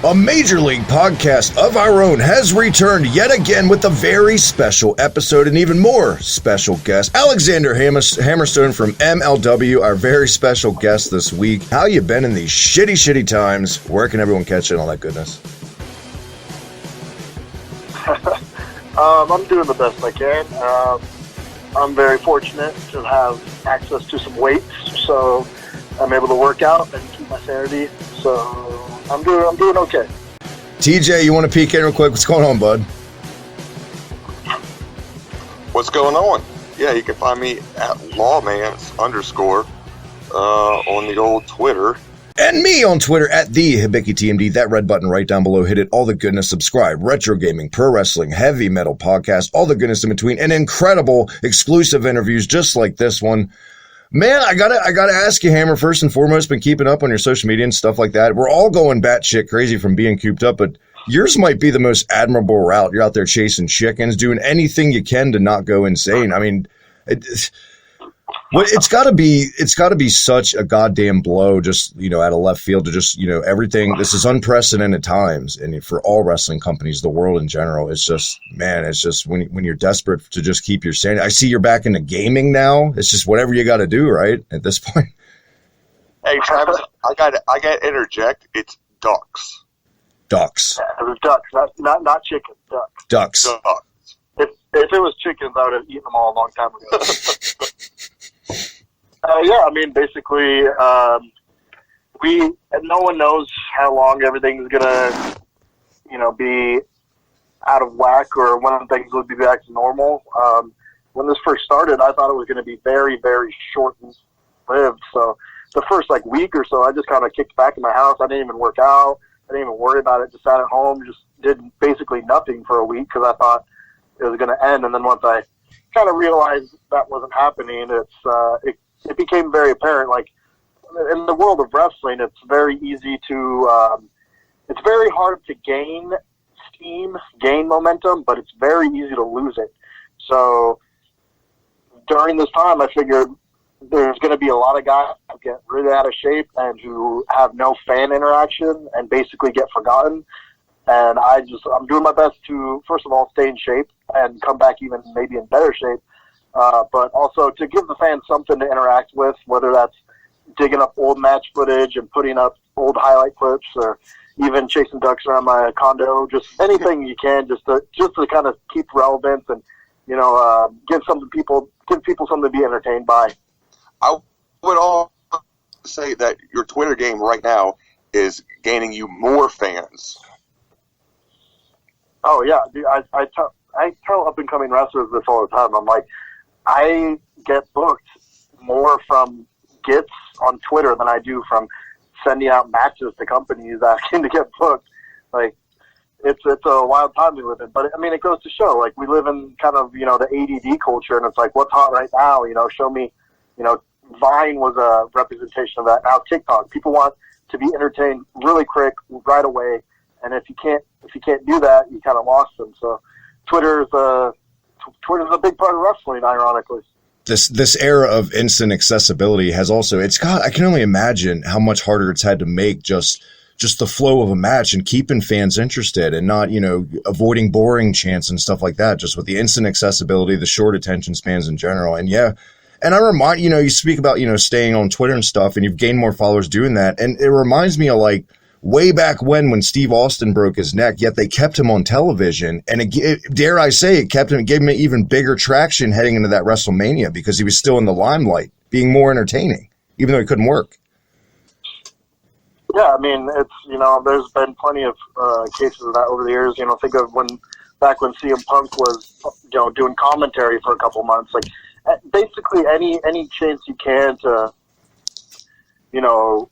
A Major League podcast of our own has returned yet again with a very special episode and even more special guest. Alexander Hammerstone from MLW, our very special guest this week. How you been in these shitty times? Where can everyone catch it and all that goodness? I'm doing the best I can. I'm very fortunate to have access to some weights, so I'm able to work out and keep my sanity. So I'm doing okay. TJ, you want to peek in real quick? What's going on, bud? What's going on? Yeah, you can find me at lawmans_ on the old Twitter. And me on Twitter at the Hibiki TMD. That red button right down below. Hit it. All the goodness. Subscribe. Retro gaming, pro wrestling, heavy metal podcast, all the goodness in between, and incredible exclusive interviews just like this one. Man, I gotta ask you, Hammer, first and foremost, been keeping up on your social media and stuff like that. We're all going batshit crazy from being cooped up, but yours might be the most admirable route. You're out there chasing chickens, doing anything you can to not go insane. I mean, it's gotta be such a goddamn blow, just, out of left field to just, everything. This is unprecedented times, and for all wrestling companies, the world in general, it's just when you're desperate to just keep your sanity. I see you're back into gaming now. It's just whatever you got to do, right? At this point. Hey, Travis, I got to interject. It's ducks. Ducks. Yeah, it was ducks, not chickens. Ducks. If it was chickens, I would have eaten them all a long time ago. Yeah, I mean, basically, no one knows how long everything's gonna, be out of whack or when things would be back to normal. When this first started, I thought it was going to be very, very short-lived. So the first week or so, I just kind of kicked back in my house. I didn't even work out. I didn't even worry about it. Just sat at home, just did basically nothing for a week because I thought it was going to end. And then once I kind of realized that wasn't happening, it became very apparent. Like, in the world of wrestling, it's very easy to, it's very hard to gain steam, gain momentum, but it's very easy to lose it. So during this time, I figured there's going to be a lot of guys who get really out of shape and who have no fan interaction and basically get forgotten. And I'm doing my best to, first of all, stay in shape and come back even maybe in better shape. But also to give the fans something to interact with, whether that's digging up old match footage and putting up old highlight clips, or even chasing ducks around my condo. Just anything you can, just to kind of keep relevance and give people something to be entertained by. I would all say that your Twitter game right now is gaining you more fans. Oh yeah, dude, I tell up and coming wrestlers this all the time. I'm like, I get booked more from gets on Twitter than I do from sending out matches to companies asking to get booked. Like, it's a wild time we live in. But I mean, it goes to show, like, we live in kind of, the ADD culture, and it's like, what's hot right now? Show me, Vine was a representation of that. Now TikTok, people want to be entertained really quick, right away. And if you can't do that, you kind of lost them. So Twitter's a big part of wrestling, ironically. This era of instant accessibility has also, I can only imagine how much harder it's had to make just the flow of a match and keeping fans interested and not, avoiding boring chants and stuff like that, just with the instant accessibility, the short attention spans in general. And yeah, and I remind, you speak about, staying on Twitter and stuff, and you've gained more followers doing that. And it reminds me of way back when Steve Austin broke his neck, yet they kept him on television. And dare I say, it gave him even bigger traction heading into that WrestleMania because he was still in the limelight, being more entertaining, even though he couldn't work. Yeah, I mean, it's, there's been plenty of cases of that over the years. Think of back when CM Punk was, doing commentary for a couple months. Like, basically any chance you can to,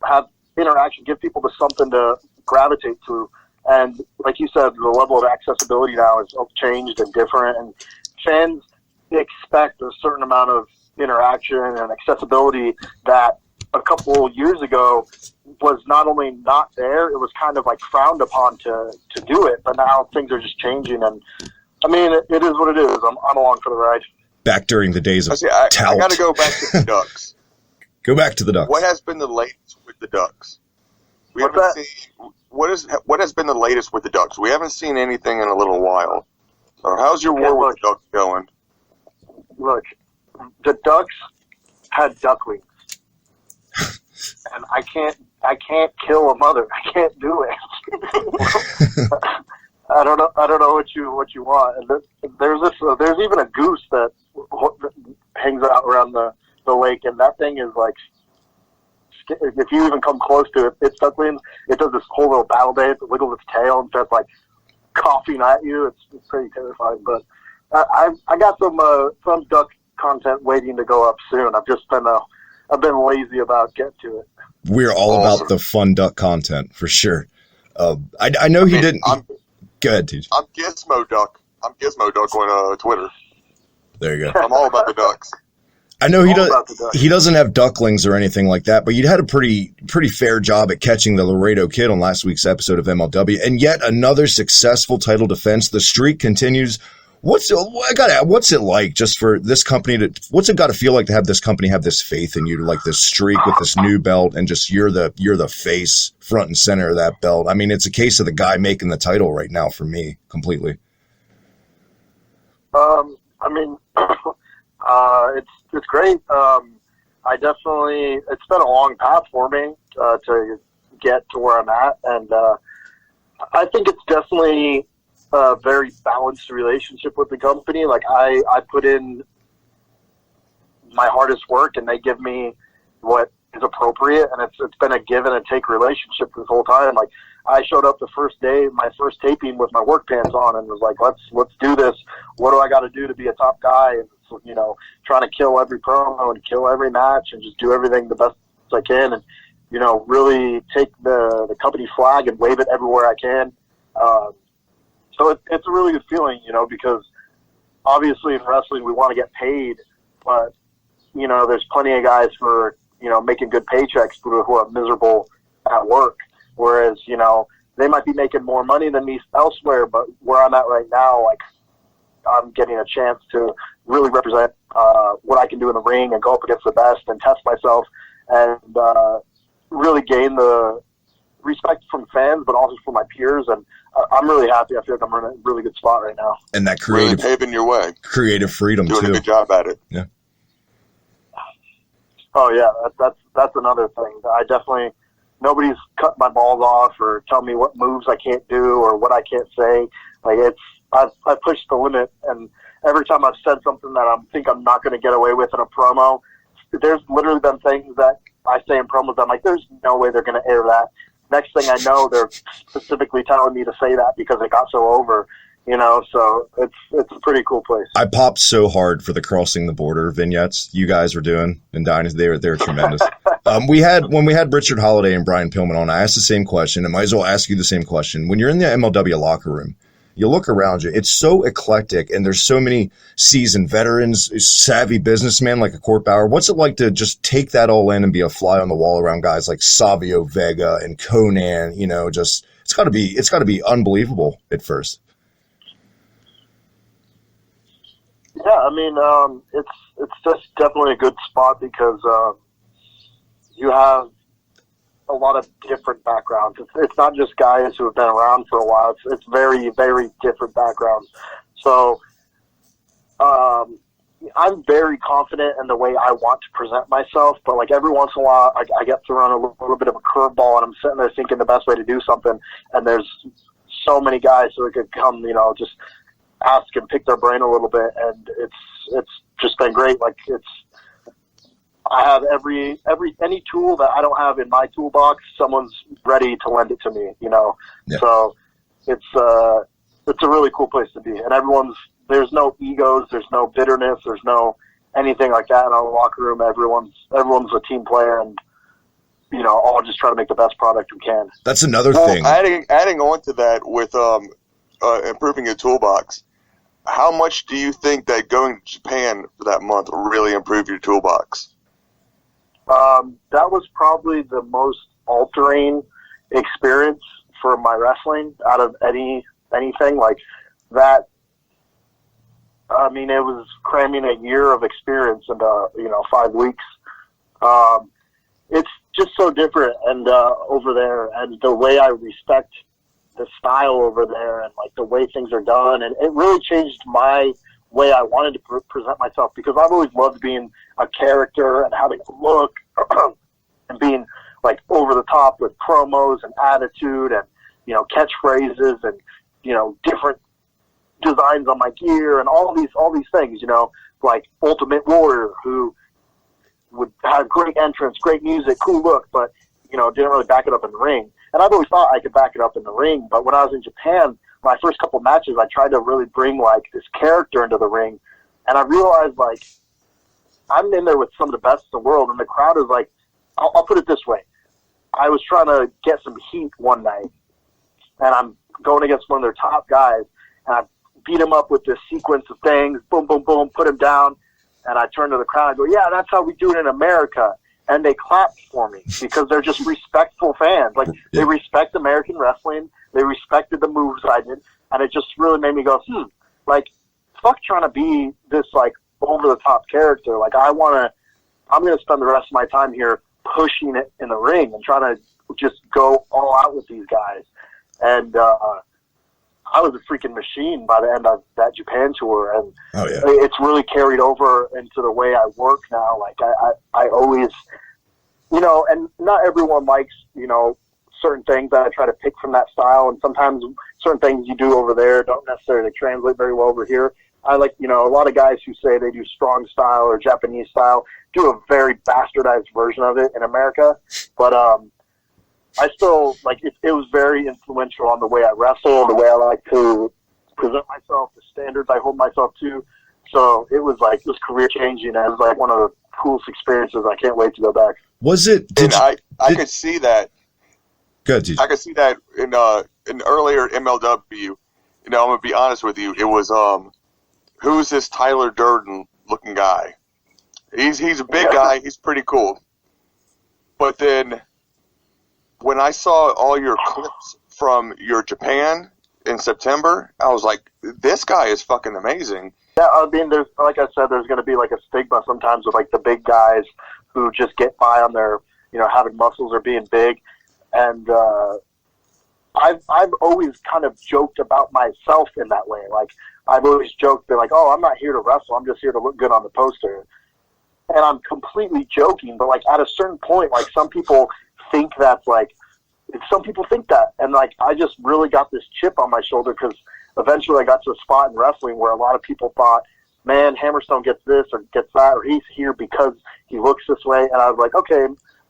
have interaction, give people something to gravitate to. And like you said, the level of accessibility now is changed and different, and fans expect a certain amount of interaction and accessibility that a couple years ago was not only not there, it was kind of frowned upon to do it. But now things are just changing, and I mean, it is what it is. I'm along for the ride. Back during the days of I tout. got to go back to the Ducks. Go back to the Ducks. What has been the latest with the Ducks? We haven't seen what has been the latest with the Ducks. We haven't seen anything in a little while. How's your war with the Ducks going? Look, the Ducks had ducklings, and I can't kill a mother. I can't do it. I don't know what you want. And there's even a goose that hangs out around the lake, and that thing is like, if you even come close to it, its ducklings, it does this whole little battle dance, it wiggles its tail and starts like coughing at you. It's pretty terrifying. But I got some duck content waiting to go up soon. I've been lazy about getting to it. We're all about the fun duck content for sure. I know he didn't. Go ahead, TJ. I'm Gizmo Duck. I'm Gizmo Duck on Twitter. There you go. I'm all about the ducks. I know he doesn't have ducklings or anything like that, but you had a pretty fair job at catching the Laredo Kid on last week's episode of MLW, and yet another successful title defense. The streak continues. What's it like just for this company what's it got to feel like to have this company have this faith in you, to like this streak with this new belt, and just you're the face front and center of that belt? I mean, it's a case of the guy making the title right now for me completely. I mean, it's great. It's been a long path for me to get to where I'm at, and I think it's definitely a very balanced relationship with the company. Like I put in my hardest work, and they give me what is appropriate, and it's been a give and a take relationship this whole time. Like I showed up the first day, my first taping, with my work pants on, and was like, let's do this. What do I got to do to be a top guy? And trying to kill every promo and kill every match and just do everything the best I can, and really take the company flag and wave it everywhere I can. So it's a really good feeling, because obviously in wrestling we want to get paid, but there's plenty of guys who are making good paychecks who are miserable at work, whereas they might be making more money than me elsewhere, but where I'm at right now, like, I'm getting a chance to really represent what I can do in the ring and go up against the best and test myself and really gain the respect from fans, but also from my peers. And I'm really happy. I feel like I'm in a really good spot right now. And that creative, really paving your way, creative freedom doing too. a good job at it. Yeah. Oh yeah, that's another thing. Nobody's cut my balls off or tell me what moves I can't do or what I can't say. Like I've pushed the limit, and every time I've said something that I think I'm not going to get away with in a promo, there's literally been things that I say in promos that I'm like, there's no way they're going to air that. Next thing I know, they're specifically telling me to say that because it got so over, so it's a pretty cool place. I popped so hard for the crossing the border vignettes you guys were doing in Dynasty. They were tremendous. When we had Richard Holiday and Brian Pillman on, I asked the same question. I might as well ask you the same question. When you're in the MLW locker room, you look around you, it's so eclectic, and there's so many seasoned veterans, savvy businessmen like a Court Bauer. What's it like to just take that all in and be a fly on the wall around guys like Savio Vega and Conan? Just it's got to be unbelievable at first. Yeah, I mean, it's just definitely a good spot because you have a lot of different backgrounds. It's not just guys who have been around for a while. It's very, very different backgrounds. So I'm very confident in the way I want to present myself, but like every once in a while I get thrown a little bit of a curveball, and I'm sitting there thinking the best way to do something, and there's so many guys who could come, just ask and pick their brain a little bit, and it's just been great. Like I have any tool that I don't have in my toolbox, someone's ready to lend it to me, Yeah. So it's a really cool place to be, and there's no egos, there's no bitterness, there's no anything like that in our locker room. Everyone's a team player, and all just trying to make the best product we can. That's another thing. Adding on to that with improving your toolbox, how much do you think that going to Japan for that month will really improve your toolbox? That was probably the most altering experience for my wrestling out of anything like that. I mean, it was cramming a year of experience into 5 weeks. just so different and over there, and the way I respect the style over there and like the way things are done, and it really changed my way I wanted to present myself, because I've always loved being a character and having a look and being like over the top with promos and attitude and, you know, catchphrases and, you know, different designs on my gear and all these things, you know, like Ultimate Warrior, who would have great entrance, great music, cool look, but, you know, didn't really back it up in the ring. And I've always thought I could back it up in the ring, but when I was in Japan, my first couple matches, I tried to really bring like this character into the ring, and I realized like I'm in there with some of the best in the world, and the crowd is like, I'll put it this way: I was trying to get some heat one night, and I'm going against one of their top guys, and I beat him up with this sequence of things, boom, boom, boom, put him down, and I turn to the crowd and go, "Yeah, that's how we do it in America." And they clapped for me because they're just respectful fans. Like, they respect American wrestling. They respected the moves I did. And it just really made me go, like, fuck trying to be this, like, over-the-top character. Like, I'm going to spend the rest of my time here pushing it in the ring and trying to just go all out with these guys. And I was a freaking machine by the end of that Japan tour. And it's really carried over into the way I work now. Like, I always, you know, and not everyone likes, you know, certain things that I try to pick from that style. And sometimes certain things you do over there don't necessarily translate very well over here. I like, you know, a lot of guys who say they do strong style or Japanese style do a very bastardized version of it in America. But I still, like, it was very influential on the way I wrestle, the way I like to present myself, the standards I hold myself to. So it was like, it was career changing. It was like one of the coolest experiences. I can't wait to go back. Was it? I could see that. Good, DJ. I could see that in earlier MLW. You know, I'm gonna be honest with you. It was who's this Tyler Durden looking guy? He's a big guy. He's pretty cool. But then when I saw all your clips from your Japan in September, I was like, this guy is fucking amazing. Yeah, I mean, there's, like I said, there's going to be like a stigma sometimes with like the big guys who just get by on their, you know, having muscles or being big. And I've always kind of joked about myself in that way. Like, I've always joked, they're like, oh, I'm not here to wrestle. I'm just here to look good on the poster. And I'm completely joking, but like at a certain point, like some people think that's like, some people think that. And like, I just really got this chip on my shoulder because eventually I got to a spot in wrestling where a lot of people thought, man, Hammerstone gets this or gets that, or he's here because he looks this way. And I was like, okay,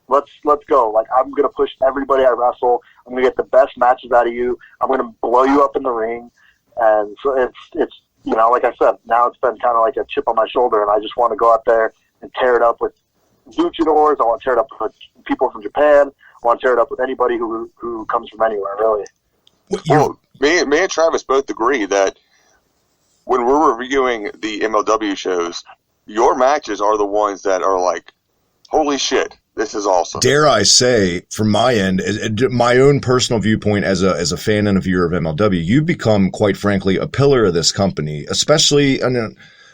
let's go. Like, I'm going to push everybody I wrestle. I'm going to get the best matches out of you. I'm going to blow you up in the ring. And so it's, you know, like I said, now it's been kind of like a chip on my shoulder, and I just want to go out there and tear it up with luchadors. I want to tear it up with people from Japan. I want to tear it up with anybody who comes from anywhere, really. Well, me and Travis both agree that when we're reviewing the MLW shows, your matches are the ones that are like, holy shit, this is awesome. Dare I say, from my end, my own personal viewpoint as a fan and a viewer of MLW, you've become, quite frankly, a pillar of this company, especially,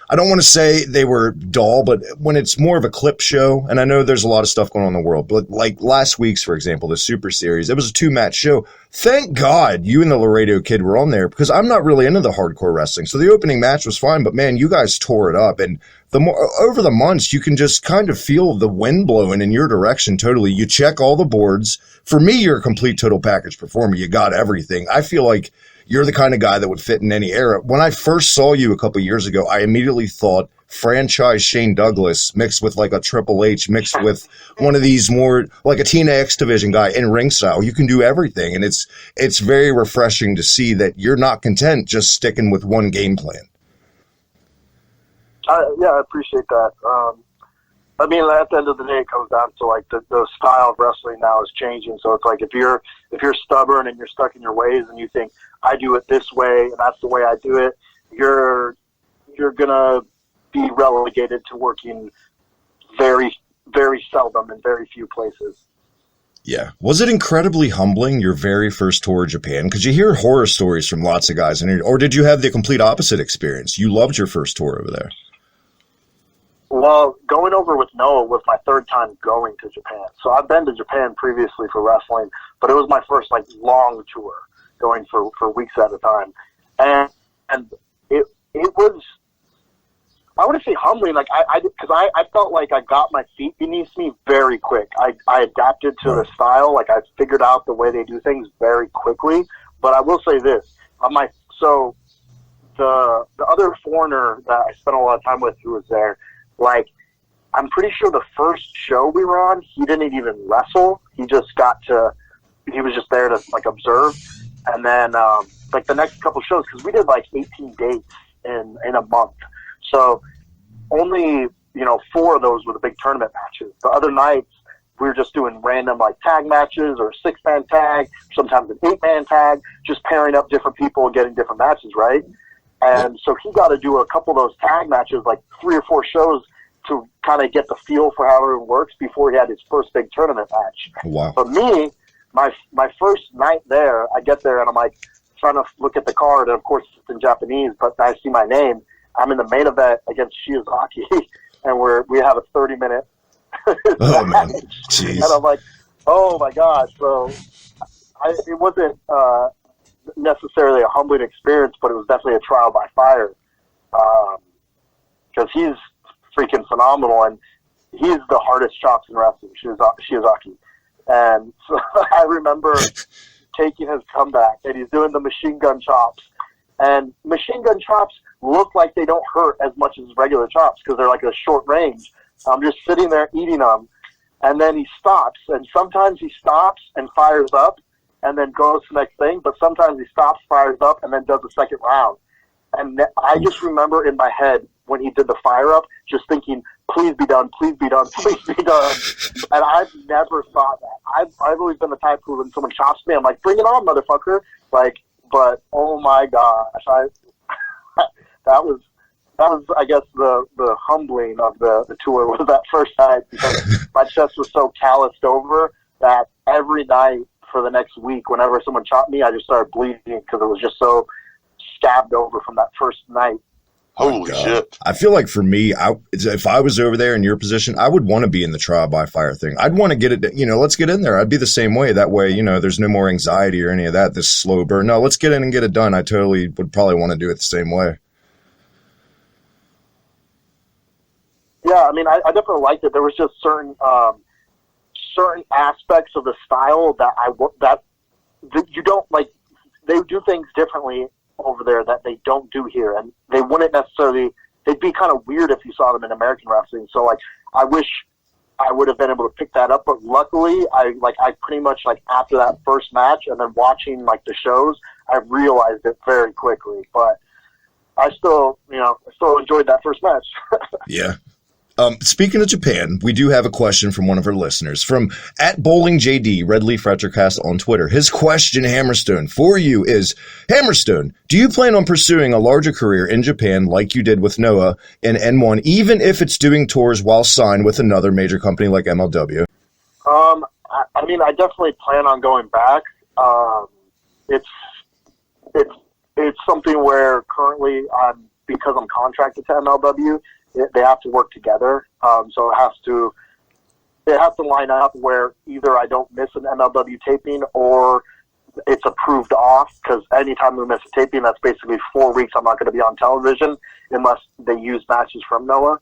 I don't want to say they were dull, but when it's more of a clip show, and I know there's a lot of stuff going on in the world, but like last week's, for example, the Super Series, it was a 2-match show. Thank God you and the Laredo Kid were on there, because I'm not really into the hardcore wrestling. So the opening match was fine, but man, you guys tore it up. And the more over the months, you can just kind of feel the wind blowing in your direction totally. You check all the boards. For me, you're a complete total package performer. You got everything. I feel like you're the kind of guy that would fit in any era. When I first saw you a couple years ago, I immediately thought franchise Shane Douglas mixed with like a Triple H, mixed with one of these more like a Tina X Division guy in ring style. You can do everything. And it's very refreshing to see that you're not content just sticking with one game plan. Yeah, I appreciate that. I mean, at the end of the day, it comes down to like the style of wrestling now is changing. So it's like if you're stubborn and you're stuck in your ways and you think I do it this way and that's the way I do it, you're gonna be relegated to working very, very seldom in very few places. Yeah. Was it incredibly humbling, your very first tour of Japan? Because you hear horror stories from lots of guys, or did you have the complete opposite experience? You loved your first tour over there. Well, Well, going over with Noah was my third time going to Japan. So I've been to Japan previously for wrestling, but it was my first like long tour, going for weeks at a time. And it was, I wouldn't say humbling, like because I felt like I got my feet beneath me very quick. I adapted to the style, like I figured out the way they do things very quickly. But I will say this, so the other foreigner that I spent a lot of time with who was there, like, I'm pretty sure the first show we were on, he didn't even wrestle. He was just there to, like, observe. And then, like, the next couple shows, because we did, like, 18 dates in a month. So only, 4 of those were the big tournament matches. The other nights, we were just doing random, like, tag matches or 6-man tag, sometimes an 8-man tag, just pairing up different people and getting different matches, right? And so he got to do a couple of those tag matches, like 3 or 4 shows, to kind of get the feel for how everyone works before he had his first big tournament match. Wow. But me, my first night there, I get there and I'm like trying to look at the card, and of course it's in Japanese, but I see my name. I'm in the main event against Shiozaki, and we have a 30-minute Oh, man. match. Jeez. And I'm like, oh my gosh. So it wasn't necessarily a humbling experience, but it was definitely a trial by fire, because he's freaking phenomenal, and he's the hardest chops in wrestling, Shiozaki. And so I remember taking his comeback, and he's doing the machine gun chops, and machine gun chops look like they don't hurt as much as regular chops because they're like a short range. I'm just sitting there eating them, and then he stops, and sometimes he stops and fires up and then goes to the next thing, but sometimes he stops, fires up, and then does the second round. And I just remember in my head when he did the fire up, just thinking, please be done, please be done, please be done. And I've never thought that. I've always been the type who, when someone chops me, I'm like, bring it on, motherfucker. Like, but oh my gosh, that was, I guess, the humbling of the tour was that first night, because my chest was so calloused over that every night for the next week, whenever someone chopped me, I just started bleeding because it was just so scabbed over from that first night. Holy shit. I feel like for me, if I was over there in your position, I would want to be in the trial by fire thing. I'd want to get it, let's get in there. I'd be the same way. That way, there's no more anxiety or any of that, this slow burn. No, let's get in and get it done. I totally would probably want to do it the same way. Yeah, I mean, I definitely liked it. There was just certain aspects of the style that you don't like. They do things differently over there that they don't do here, and they wouldn't necessarily. They'd be kind of weird if you saw them in American wrestling. So, like, I wish I would have been able to pick that up, but luckily, I pretty much, like, after that first match and then watching, like, the shows, I realized it very quickly. But I still enjoyed that first match. Yeah. Speaking of Japan, we do have a question from one of our listeners from @BowlingJD, Red Leaf Retrocast on Twitter. His question, Hammerstone, for you is, Hammerstone, do you plan on pursuing a larger career in Japan like you did with Noah in N1, even if it's doing tours while signed with another major company like MLW? I mean, I definitely plan on going back. It's something where currently because I'm contracted to MLW, they have to work together. So it has to line up where either I don't miss an MLW taping or it's approved off, because anytime we miss a taping, that's basically 4 weeks I'm not going to be on television unless they use matches from Noah.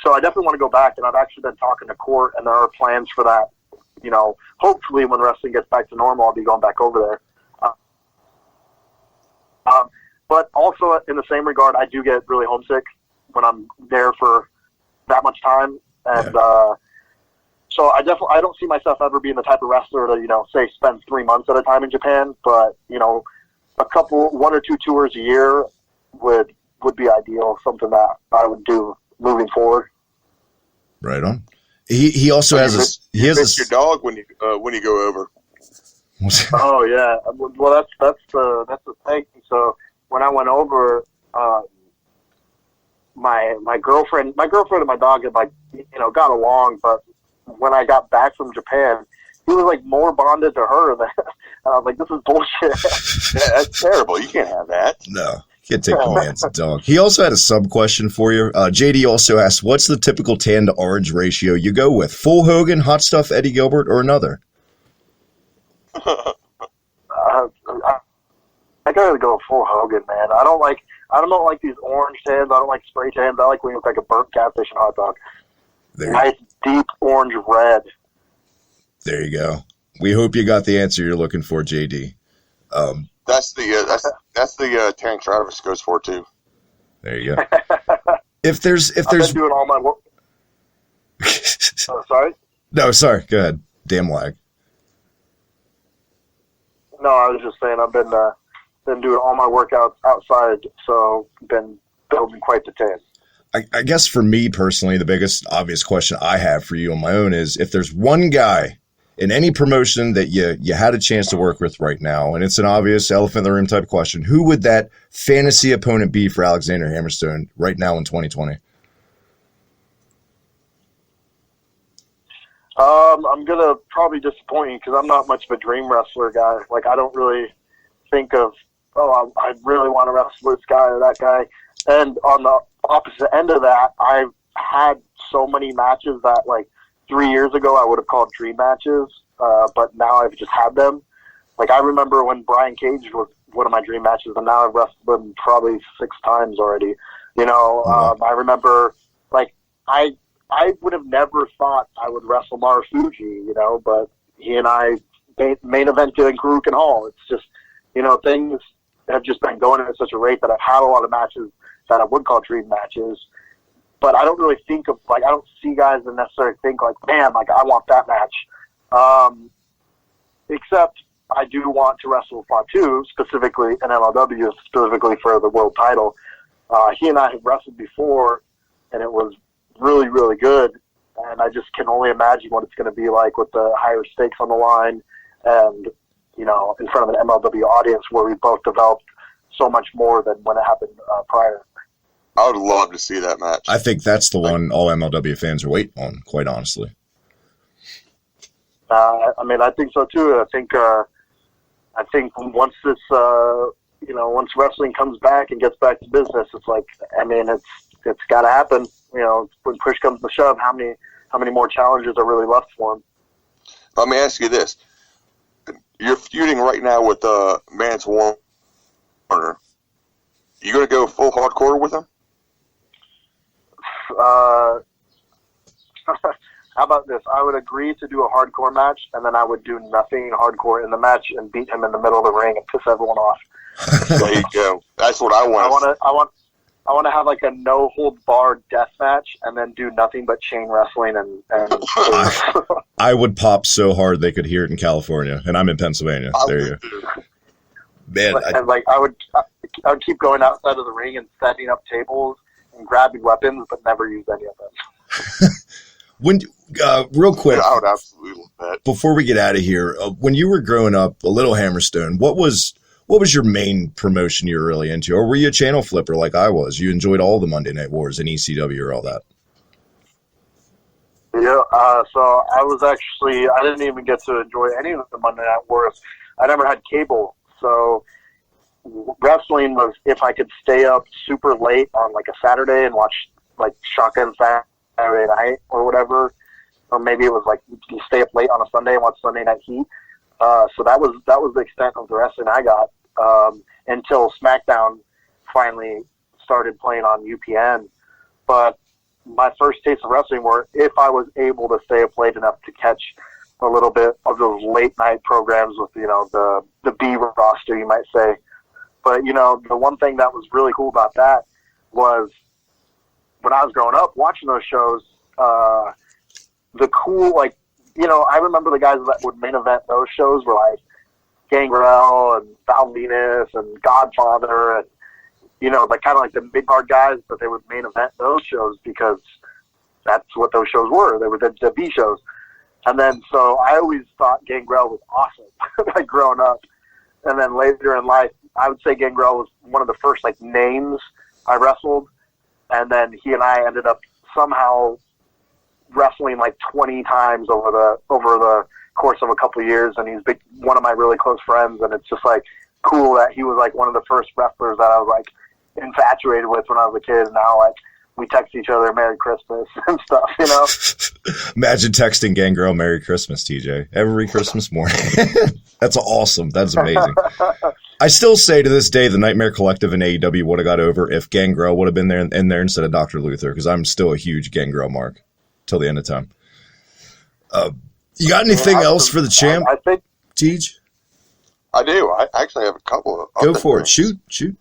So I definitely want to go back, and I've actually been talking to Court, and there are plans for that. Hopefully when wrestling gets back to normal, I'll be going back over there. But also in the same regard, I do get really homesick when I'm there for that much time. And so I don't see myself ever being the type of wrestler to, say spend 3 months at a time in Japan, but, 1 or 2 tours a year would be ideal, something that I would do moving forward. Right on. He also has your dog when you go over. Oh yeah. Well, that's the thing. So when I went over, my girlfriend and my dog had got along, but when I got back from Japan, he was like more bonded to her than, and I was like, this is bullshit. Yeah, that's terrible. You can't have that. No. Can't take commands, dog. He also had a sub question for you. JD also asked, what's the typical tan to orange ratio you go with? Full Hogan, hot stuff Eddie Gilbert, or another? I gotta go full Hogan, man. I don't like these orange tans. I don't like spray tans. I like when you look like a burnt catfish and hot dog. Nice deep orange red. There you go. We hope you got the answer you're looking for, JD. That's the tan Travis goes for too. There you go. If there's I've been doing all my work. Sorry. No, sorry. Go ahead. Damn lag. No, I was just saying I've been doing all my workouts outside, so been building quite the tan. I guess for me personally, the biggest obvious question I have for you on my own is if there's one guy in any promotion that you had a chance to work with right now, and it's an obvious elephant in the room type question, who would that fantasy opponent be for Alexander Hammerstone right now in 2020? I'm gonna probably disappoint you because I'm not much of a dream wrestler guy. Like, I don't really think of, I really want to wrestle this guy or that guy. And on the opposite end of that, I've had so many matches that, like, 3 years ago I would have called dream matches, but now I've just had them. Like, I remember when Brian Cage was one of my dream matches, and now I've wrestled him probably 6 times already. You know, I remember, like, I would have never thought I would wrestle Marufuji, you know, but he and I main evented in Kurukan Hall. It's just, you know, things have just been going at such a rate that I've had a lot of matches that I would call dream matches. But I don't really think of, like, I don't see guys that necessarily think, like, man, like, I want that match. Except I do want to wrestle Fatu, specifically in MLW, specifically for the world title. He and I have wrestled before, and it was really, really good. And I just can only imagine what it's going to be like with the higher stakes on the line and, you know, in front of an MLW audience where we both developed so much more than when it happened prior. I would love to see that match. I think that's the one all MLW fans are waiting on, quite honestly. I mean, I think so too. I think once this, you know, once wrestling comes back and gets back to business, it's like, I mean, it's got to happen. You know, when push comes to shove, how many more challenges are really left for him? Let me ask you this: you're feuding right now with Mance Warner. You going to go full hardcore with him? How about this? I would agree to do a hardcore match, and then I would do nothing hardcore in the match and beat him in the middle of the ring and piss everyone off. There you go. That's what I want. I want to have like a no hold barred death match, and then do nothing but chain wrestling and I would pop so hard they could hear it in California, and I'm in Pennsylvania. There you go. Man, I would keep going outside of the ring and setting up tables and grabbing weapons, but never use any of them. When real quick, I would absolutely love that. Before we get out of here, when you were growing up, a little Hammerstone, what was your main promotion you were really into, or were you a channel flipper like I was? You enjoyed all the Monday Night Wars and ECW or all that? Yeah, so I didn't even get to enjoy any of the Monday Night Wars. I never had cable, so wrestling was if I could stay up super late on like a Saturday and watch like Shotgun Saturday Night or whatever, or maybe it was like you stay up late on a Sunday and watch Sunday Night Heat. So that was the extent of the wrestling I got until SmackDown finally started playing on UPN. But my first taste of wrestling were if I was able to stay up late enough to catch a little bit of those late night programs with, you know, the B roster, you might say. But, you know, the one thing that was really cool about that was when I was growing up watching those shows, the cool, like, you know, I remember the guys that would main event those shows were like Gangrel and Val Venus and Godfather and, you know, like kind of like the big card guys, but they would main event those shows because that's what those shows were. They were the B shows. And then, so I always thought Gangrel was awesome, like growing up. And then later in life, I would say Gangrel was one of the first like names I wrestled. And then he and I ended up somehow wrestling like 20 times over the course of a couple of years, and he's one of my really close friends, and it's just like cool that he was like one of the first wrestlers that I was like, infatuated with when I was a kid. Now, like, we text each other Merry Christmas and stuff, you know? Imagine texting Gangrel Merry Christmas, TJ, every Christmas morning. That's awesome. That's amazing. I still say to this day the Nightmare Collective and AEW would have got over if Gangrel would have been there in there instead of Dr. Luther, because I'm still a huge Gangrel mark till the end of time. You got anything else for the champ, I think Tej? I do. I actually have a couple of Go for it. things. Shoot.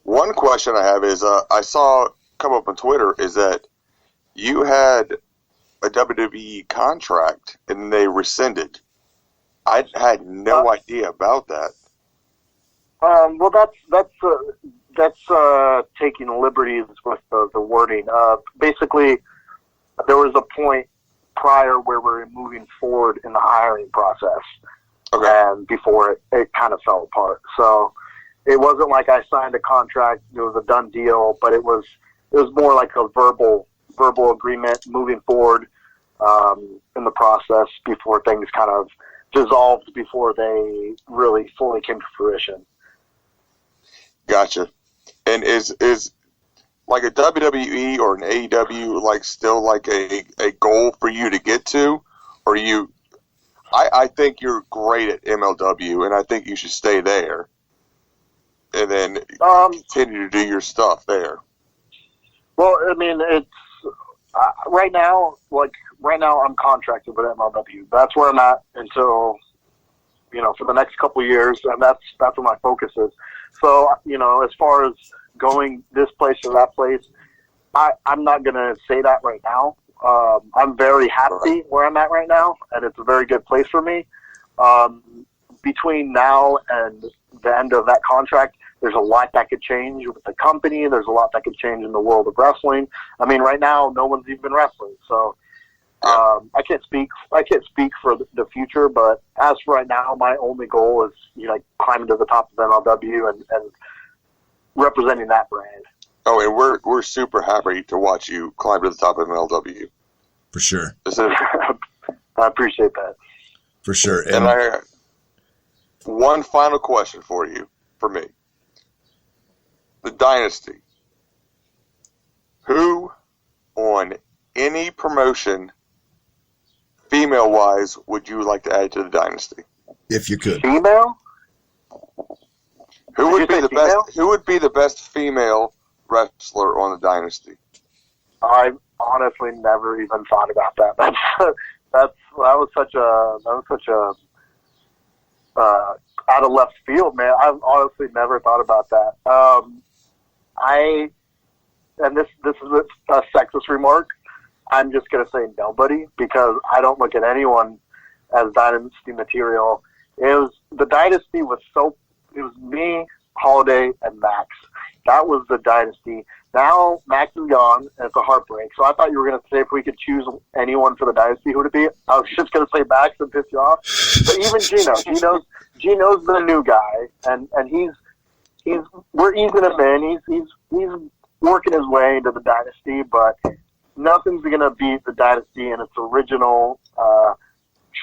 One question I have is, I saw come up on Twitter is that you had a WWE contract and they rescinded. I had no idea about that. Well, that's taking liberties with the wording. Basically, there was a point prior where we were moving forward in the hiring process, and before it kind of fell apart. So it wasn't like I signed a contract; it was a done deal. But it was more like a verbal agreement moving forward in the process before things kind of dissolved before they really fully came to fruition. Gotcha. And is like a WWE or an AEW like still like a goal for you to get to, or you? I think you're great at MLW, and I think you should stay there, and then continue to do your stuff there. Well, I mean, it's right now I'm contracted with MLW. That's where I'm at until, for the next couple of years, and that's where my focus is. So, as far as going this place or that place, I'm not going to say that right now. I'm very happy where I'm at right now, and it's a very good place for me. Between now and the end of that contract, there's a lot that could change with the company. There's a lot that could change in the world of wrestling. I mean, right now, no one's even wrestling, so I can't speak for the future. But as for right now, my only goal is climbing to the top of MLW and representing that brand. Oh, and we're super happy to watch you climb to the top of MLW. For sure. I appreciate that. For sure. And I one final question for me. The Dynasty. Who on any promotion, female-wise, would you like to add to the Dynasty? If you could. Female? Who would be the best female wrestler on the Dynasty? I've honestly never even thought about that. That was such a out of left field, man. I've honestly never thought about that. And this is a sexist remark. I'm just gonna say nobody, because I don't look at anyone as Dynasty material. The Dynasty was me, Holiday, and Max. That was the Dynasty. Now Max is gone, and it's a heartbreak. So I thought you were going to say if we could choose anyone for the Dynasty, who would it be? I was just going to say Max and piss you off. But even Gino's the new guy, and we're easing him in. He's working his way into the Dynasty, but nothing's going to beat the Dynasty in its original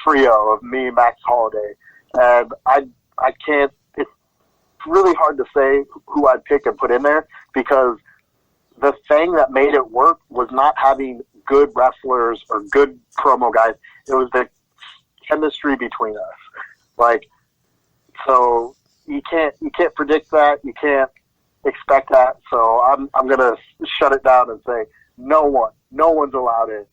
trio of me, Max, Holiday. And I can't. It's really hard to say who I'd pick and put in there, because the thing that made it work was not having good wrestlers or good promo guys. It was the chemistry between us. So you can't predict that. You can't expect that. So I'm gonna shut it down and say no one's allowed in.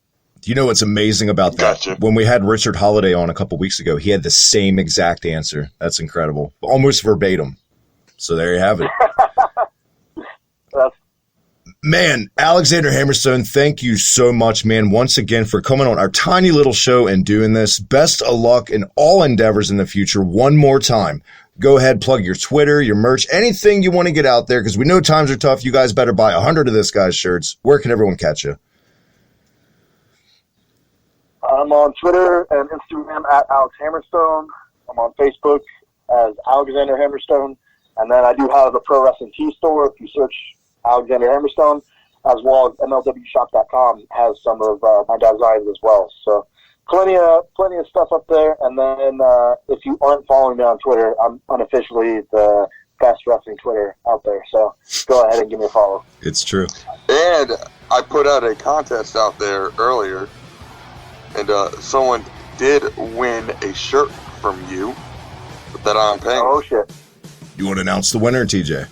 You know what's amazing about that? Gotcha. When we had Richard Holiday on a couple weeks ago, he had the same exact answer. That's incredible. Almost verbatim. So there you have it. Man, Alexander Hammerstone, thank you so much, man, once again for coming on our tiny little show and doing this. Best of luck in all endeavors in the future. One more time, go ahead, plug your Twitter, your merch, anything you want to get out there, because we know times are tough. You guys better buy 100 of this guy's shirts. Where can everyone catch you? I'm on Twitter and Instagram at Alex Hammerstone. I'm on Facebook as Alexander Hammerstone. And then I do have a pro wrestling tee store. If you search Alexander Hammerstone, as well as MLWshop.com has some of my designs as well. So plenty of stuff up there. And then if you aren't following me on Twitter, I'm unofficially the best wrestling Twitter out there. So go ahead and give me a follow. It's true. And I put out a contest out there earlier, and someone did win a shirt from you that I'm paying. Oh, shit. You want to announce the winner, TJ?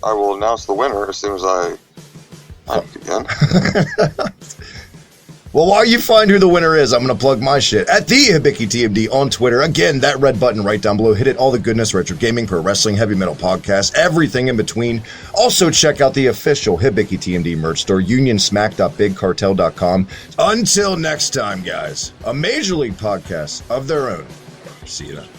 I will announce the winner as soon as I begin. Well, while you find who the winner is, I'm going to plug my shit at the Hibiki TMD on Twitter. Again, that red button right down below. Hit it. All the goodness, retro gaming, pro wrestling, heavy metal podcast, everything in between. Also, check out the official Hibiki TMD merch store, unionsmack.bigcartel.com. Until next time, guys, a Major League podcast of their own. See you then.